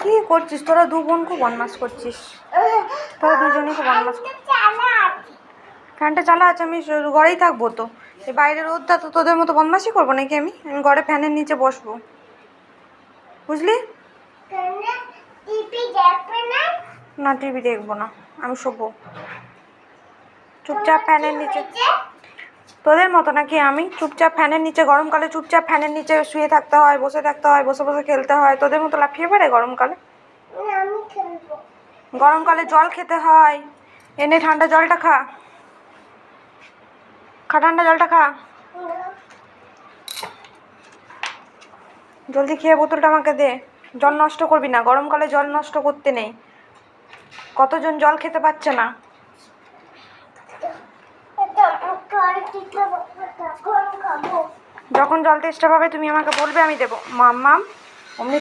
কি করছিস তোরা? দু বোন খুব বদমাস করছিস, তোরা দুজনেই খুব বদমাস। ফ্যানটা চালা আছে, আমি ঘরেই থাকবো তো। এই বাইরে রোদটা তো তোদের মতো বদমাসই করবো নাকি? আমি আমি ঘরে ফ্যানের নিচে বসবো, বুঝলি? না টিভি দেখবো না, আমি শোবো চুপচাপ ফ্যানের নিচে। তোদের মতো নাকি আমি চুপচাপ ফ্যানের নিচে? গরমকালে চুপচাপ ফ্যানের নিচে শুয়ে থাকতে হয়, বসে থাকতে হয়, বসে বসে খেলতে হয়। তোদের মতো লাফিয়ে পড়ে গরমকালে? গরমকালে জল খেতে হয়, এনে ঠান্ডা জলটা খা, ঠান্ডা জলটা খা। জলদি খেয়ে বোতলটা আমাকে দে। জল নষ্ট করবি না, গরমকালে জল নষ্ট করতে নেই। কতজন জল খেতে পারছে না। যখন জল তেষ্টা পাবে তুমি আমাকে বলবে, আমি দেবো। মাম্মাম অমনি